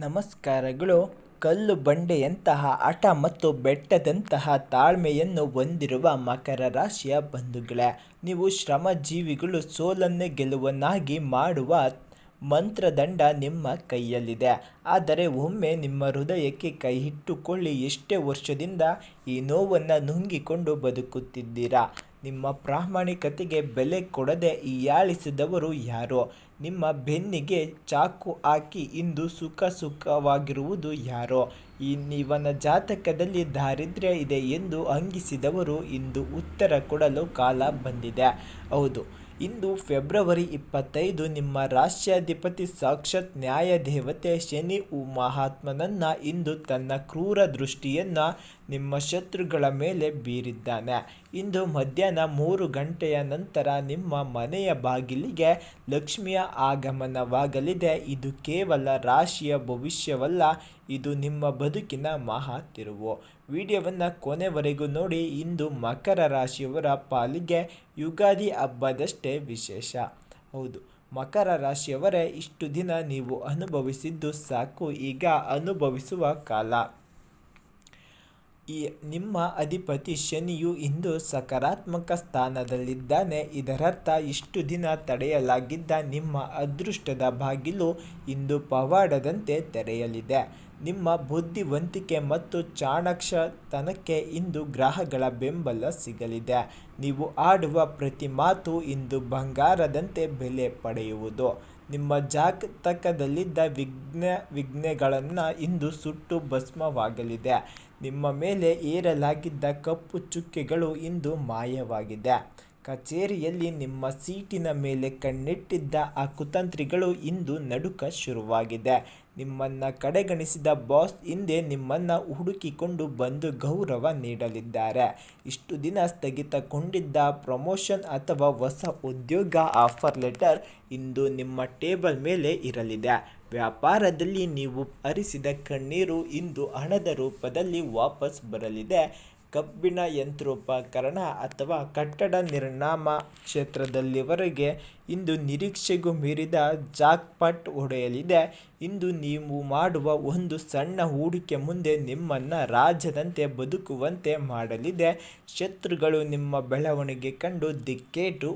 ನಮಸ್ಕಾರಗಳು. ಕಲ್ಲು ಬಂಡೆಯಂತಹ ಹಠ ಮತ್ತು ಬೆಟ್ಟದಂತಹ ತಾಳ್ಮೆಯನ್ನು ಹೊಂದಿರುವ ಮಕರ ರಾಶಿಯ ಬಂಧುಗಳೇ, ನೀವು ಶ್ರಮಜೀವಿಗಳು ಸೋಲನ್ನೇ ಗೆಲುವನ್ನಾಗಿ ಮಾಡುವ ಮಂತ್ರದಂಡ ನಿಮ್ಮ ಕೈಯಲ್ಲಿದೆ. ಆದರೆ ಒಮ್ಮೆ ನಿಮ್ಮ ಹೃದಯಕ್ಕೆ ಕೈ ಇಟ್ಟುಕೊಳ್ಳಿ. ಎಷ್ಟೇ ವರ್ಷದಿಂದ ಈ ನೋವನ್ನು ನುಂಗಿಕೊಂಡು ಬದುಕುತ್ತಿದ್ದೀರಾ? ನಿಮ್ಮ ಪ್ರಾಮಾಣಿಕತೆಗೆ ಬೆಲೆ ಕೊಡದೆ ಹೀಯಾಳಿಸಿದವರು ಯಾರು? ನಿಮ್ಮ ಬೆನ್ನಿಗೆ ಚಾಕು ಹಾಕಿ ಇಂದು ಸುಖವಾಗಿರುವುದು ಯಾರು? ಇವನ ಜಾತಕದಲ್ಲಿ ದಾರಿದ್ರ್ಯ ಇದೆ ಎಂದು ಹಂಗಿಸಿದವರು ಇಂದು ಉತ್ತರ ಕೊಡಲು ಕಾಲ ಬಂದಿದೆ. ಹೌದು, ಇಂದು ಫೆಬ್ರವರಿ 25. ನಿಮ್ಮ ರಾಶ್ಯಾಧಿಪತಿ ಸಾಕ್ಷಾತ್ ನ್ಯಾಯದೇವತೆ ಶನಿ ಮಹಾತ್ಮನನ್ನ ಇಂದು ತನ್ನ ಕ್ರೂರ ದೃಷ್ಟಿಯನ್ನು ನಿಮ್ಮ ಶತ್ರುಗಳ ಮೇಲೆ ಬೀರಿದ್ದಾನೆ. ಇಂದು ಮಧ್ಯಾಹ್ನ 3 ಗಂಟೆಯ ನಂತರ ನಿಮ್ಮ ಮನೆಯ ಬಾಗಿಲಿಗೆ ಲಕ್ಷ್ಮಿಯ ಆಗಮನವಾಗಲಿದೆ. ಇದು ಕೇವಲ ರಾಶಿಯ ಭವಿಷ್ಯವಲ್ಲ, ಇದು ನಿಮ್ಮ ಬದುಕಿನ ಮಹಾ ತಿರುವು. ವಿಡಿಯೋವನ್ನು ಕೊನೆವರೆಗೂ ನೋಡಿ. ಇಂದು ಮಕರ ರಾಶಿಯವರ ಪಾಲಿಗೆ ಯುಗಾದಿ ಹಬ್ಬದಷ್ಟೇ ವಿಶೇಷ. ಹೌದು, ಮಕರ ರಾಶಿಯವರೇ, ಇಷ್ಟು ದಿನ ನೀವು ಅನುಭವಿಸಿದ್ದು ಸಾಕು, ಈಗ ಅನುಭವಿಸುವ ಕಾಲ. ನಿಮ್ಮ ಅಧಿಪತಿ ಶನಿಯು ಇಂದು ಸಕಾರಾತ್ಮಕ ಸ್ಥಾನದಲ್ಲಿದ್ದಾನೆ. ಇದರರ್ಥ ಇಷ್ಟು ದಿನ ತಡೆಯಲಾಗಿದ್ದ ನಿಮ್ಮ ಅದೃಷ್ಟದ ಬಾಗಿಲು ಇಂದು ಪವಾಡದಂತೆ ತೆರೆಯಲಿದೆ. ನಿಮ್ಮ ಬುದ್ಧಿವಂತಿಕೆ ಮತ್ತು ಚಾಣಾಕ್ಷತನಕ್ಕೆ ಇಂದು ಗ್ರಹಗಳ ಬೆಂಬಲ ಸಿಗಲಿದೆ. ನೀವು ಆಡುವ ಪ್ರತಿ ಮಾತು ಇಂದು ಬಂಗಾರದಂತೆ ಬೆಲೆ ಪಡೆಯುವುದು. ನಿಮ್ಮ ಜಾತಕದಲ್ಲಿದ್ದ ವಿಘ್ನಗಳನ್ನು ಇಂದು ಸುಟ್ಟು ಭಸ್ಮವಾಗಲಿದೆ. ನಿಮ್ಮ ಮೇಲೆ ಏರಲಾಗಿದ್ದ ಕಪ್ಪು ಚುಕ್ಕೆಗಳು ಇಂದು ಮಾಯವಾಗಿದೆ. ಕಚೇರಿಯಲ್ಲಿ ನಿಮ್ಮ ಸೀಟಿನ ಮೇಲೆ ಕಣ್ಣಿಟ್ಟಿದ್ದ ಆ ಕುತಂತ್ರಿಗಳು ಇಂದು ನಡುಕ ಶುರುವಾಗಿದೆ. ನಿಮ್ಮನ್ನು ಕಡೆಗಣಿಸಿದ ಬಾಸ್ ಹಿಂದೆ ನಿಮ್ಮನ್ನು ಹುಡುಕಿಕೊಂಡು ಬಂದು ಗೌರವ ನೀಡಲಿದ್ದಾರೆ. ಇಷ್ಟು ದಿನ ಸ್ಥಗಿತಗೊಂಡಿದ್ದ ಪ್ರಮೋಷನ್ ಅಥವಾ ಹೊಸ ಉದ್ಯೋಗ ಆಫರ್ ಲೆಟರ್ ಇಂದು ನಿಮ್ಮ ಟೇಬಲ್ ಮೇಲೆ ಇರಲಿದೆ. ವ್ಯಾಪಾರದಲ್ಲಿ ನೀವು ಹರಿಸಿದ ಕಣ್ಣೀರು ಇಂದು ಹಣದ ರೂಪದಲ್ಲಿ ವಾಪಸ್ ಬರಲಿದೆ. ಕಬ್ಬಿಣ ಯಂತ್ರೋಪಕರಣ ಅಥವಾ ಕಟ್ಟಡ ನಿರ್ಮಾಣ ಕ್ಷೇತ್ರದಲ್ಲಿವರೆಗೆ ಇಂದು ನಿರೀಕ್ಷೆಗೂ ಮೀರಿದ ಜಾಕ್ಪಾಟ್ ಹೊಡೆಯಲಿದೆ. ಇಂದು ನೀವು ಮಾಡುವ ಒಂದು ಸಣ್ಣ ಹೂಡಿಕೆ ಮುಂದೆ ನಿಮ್ಮನ್ನು ರಾಜದಂತೆ ಬದುಕುವಂತೆ ಮಾಡಲಿದೆ. ಶತ್ರುಗಳು ನಿಮ್ಮ ಬೆಳವಣಿಗೆ ಕಂಡು ದಿಕ್ಕೆಟ್ಟು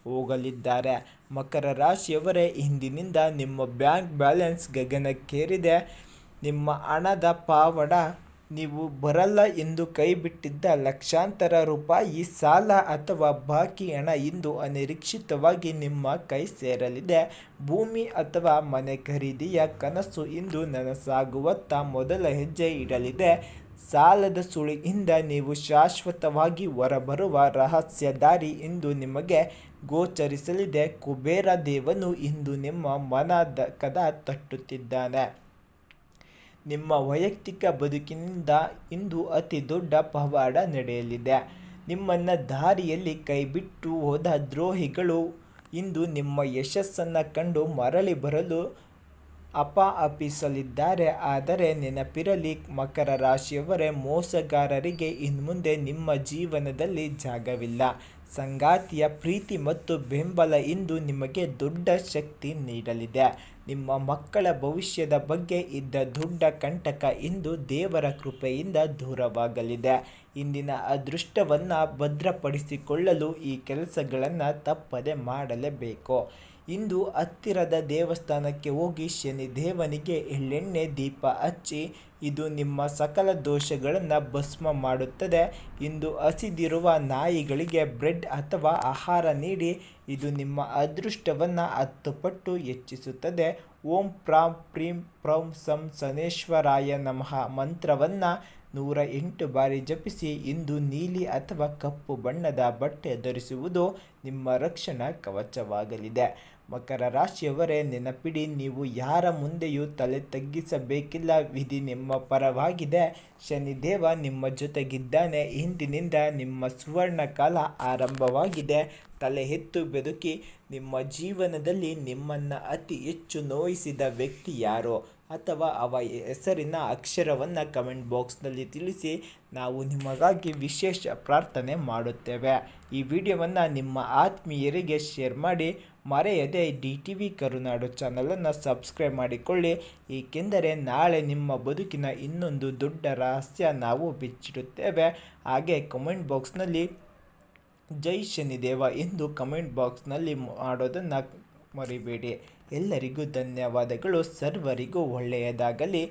ಹೋಗಲಿದ್ದಾರೆ. ಮಕರ ರಾಶಿಯವರೇ, ಇಂದಿನಿಂದ ನಿಮ್ಮ ಬ್ಯಾಂಕ್ ಬ್ಯಾಲೆನ್ಸ್ ಗಗನಕ್ಕೇರಿದೆ. ನಿಮ್ಮ ಹಣದ ಪವಾಡ. ನೀವು ಬರಲ್ಲ ಎಂದು ಕೈಬಿಟ್ಟಿದ್ದ ಲಕ್ಷಾಂತರ ರೂಪಾಯಿ ಸಾಲ ಅಥವಾ ಬಾಕಿ ಹಣ ಇಂದು ಅನಿರೀಕ್ಷಿತವಾಗಿ ನಿಮ್ಮ ಕೈ ಸೇರಲಿದೆ. ಭೂಮಿ ಅಥವಾ ಮನೆ ಖರೀದಿಯ ಕನಸು ಇಂದು ನನಸಾಗುವತ್ತ ಮೊದಲ ಹೆಜ್ಜೆ ಇಡಲಿದೆ. ಸಾಲದ ಸುಳಿಯಿಂದ ನೀವು ಶಾಶ್ವತವಾಗಿ ಹೊರಬರುವ ರಹಸ್ಯ ದಾರಿ ಇಂದು ನಿಮಗೆ ಗೋಚರಿಸಲಿದೆ. ಕುಬೇರ ದೇವನು ಇಂದು ನಿಮ್ಮ ಮನದ ಕದ ತಟ್ಟುತ್ತಿದ್ದಾನೆ. ನಿಮ್ಮ ವೈಯಕ್ತಿಕ ಬದುಕಿನಿಂದ ಇಂದು ಅತಿ ದೊಡ್ಡ ಪವಾಡ ನಡೆಯಲಿದೆ. ನಿಮ್ಮನ್ನು ದಾರಿಯಲ್ಲಿ ಕೈಬಿಟ್ಟು ಹೋದ ದ್ರೋಹಿಗಳು ಇಂದು ನಿಮ್ಮ ಯಶಸ್ಸನ್ನು ಕಂಡು ಮರಳಿ ಬರಲು ಅಪಹಪಿಸಲಿದ್ದಾರೆ. ಆದರೆ ನೆನಪಿರಲಿ ಮಕರ ರಾಶಿಯವರೇ, ಮೋಸಗಾರರಿಗೆ ಇನ್ಮುಂದೆ ನಿಮ್ಮ ಜೀವನದಲ್ಲಿ ಜಾಗವಿಲ್ಲ. ಸಂಗಾತಿಯ ಪ್ರೀತಿ ಮತ್ತು ಬೆಂಬಲ ಇಂದು ನಿಮಗೆ ದೊಡ್ಡ ಶಕ್ತಿ ನೀಡಲಿದೆ. ನಿಮ್ಮ ಮಕ್ಕಳ ಭವಿಷ್ಯದ ಬಗ್ಗೆ ಇದ್ದ ದೊಡ್ಡ ಕಂಟಕ ಇಂದು ದೇವರ ಕೃಪೆಯಿಂದ ದೂರವಾಗಲಿದೆ. ಇಂದಿನ ಅದೃಷ್ಟವನ್ನು ಭದ್ರಪಡಿಸಿಕೊಳ್ಳಲು ಈ ಕೆಲಸಗಳನ್ನು ತಪ್ಪದೆ ಮಾಡಲೇಬೇಕು. ಇಂದು ಹತ್ತಿರದ ದೇವಸ್ಥಾನಕ್ಕೆ ಹೋಗಿ ಶನಿದೇವನಿಗೆ ಎಳ್ಳೆಣ್ಣೆ ದೀಪ ಹಚ್ಚಿ. ಇದು ನಿಮ್ಮ ಸಕಲ ದೋಷಗಳನ್ನು ಭಸ್ಮ ಮಾಡುತ್ತದೆ. ಇಂದು ಹಸಿದಿರುವ ನಾಯಿಗಳಿಗೆ ಬ್ರೆಡ್ ಅಥವಾ ಆಹಾರ ನೀಡಿ. ಇದು ನಿಮ್ಮ ಅದೃಷ್ಟವನ್ನು 10 ಪಟ್ಟು ಹೆಚ್ಚಿಸುತ್ತದೆ. ಓಂ ಪ್ರಾಂ ಪ್ರೀಂ ಪ್ರೌಂ ಸಂ ಶನೇಶ್ವರಾಯ ನಮಃ ಮಂತ್ರವನ್ನು 108 ಬಾರಿ ಜಪಿಸಿ. ಇಂದು ನೀಲಿ ಅಥವಾ ಕಪ್ಪು ಬಣ್ಣದ ಬಟ್ಟೆ ಧರಿಸುವುದು ನಿಮ್ಮ ರಕ್ಷಣಾ ಕವಚವಾಗಲಿದೆ. ಮಕರ ರಾಶಿಯವರೇ, ನೆನಪಿಡಿ, ನೀವು ಯಾರ ಮುಂದೆಯೂ ತಲೆ ತಗ್ಗಿಸಬೇಕಿಲ್ಲ. ವಿಧಿ ನಿಮ್ಮ ಪರವಾಗಿದೆ. ಶನಿದೇವ ನಿಮ್ಮ ಜೊತೆಗಿದ್ದಾನೆ. ಇಂದಿನಿಂದ ನಿಮ್ಮ ಸುವರ್ಣ ಕಾಲ ಆರಂಭವಾಗಿದೆ. ತಲೆ ಎತ್ತು ಬದುಕಿ. ನಿಮ್ಮ ಜೀವನದಲ್ಲಿ ನಿಮ್ಮನ್ನು ಅತಿ ಹೆಚ್ಚು ನೋಯಿಸಿದ ವ್ಯಕ್ತಿ ಯಾರು ಅಥವಾ ಅವ ಹೆಸರಿನ ಅಕ್ಷರವನ್ನು ಕಮೆಂಟ್ ಬಾಕ್ಸ್ನಲ್ಲಿ ತಿಳಿಸಿ. ನಾವು ನಿಮಗಾಗಿ ವಿಶೇಷ ಪ್ರಾರ್ಥನೆ ಮಾಡುತ್ತೇವೆ. ಈ ವಿಡಿಯೋವನ್ನು ನಿಮ್ಮ ಆತ್ಮೀಯರಿಗೆ ಶೇರ್ ಮಾಡಿ. ಮರೆಯದೆ DTV ಕರುನಾಡು ಚಾನಲನ್ನು ಸಬ್ಸ್ಕ್ರೈಬ್ ಮಾಡಿಕೊಳ್ಳಿ, ಏಕೆಂದರೆ ನಾಳೆ ನಿಮ್ಮ ಬದುಕಿನ ಇನ್ನೊಂದು ದೊಡ್ಡ ರಹಸ್ಯ ನಾವು ಬಿಚ್ಚಿಡುತ್ತೇವೆ. ಹಾಗೆ ಕಮೆಂಟ್ ಬಾಕ್ಸ್ನಲ್ಲಿ ಜೈ ಶನಿದೇವ ಎಂದು ಕಮೆಂಟ್ ಬಾಕ್ಸ್ನಲ್ಲಿ ಮಾಡೋದನ್ನು ಮರಿಬೇಡಿ. ಎಲ್ಲರಿಗೂ ಧನ್ಯವಾದಗಳು. ಸರ್ವರಿಗೂ ಒಳ್ಳೆಯದಾಗಲಿ.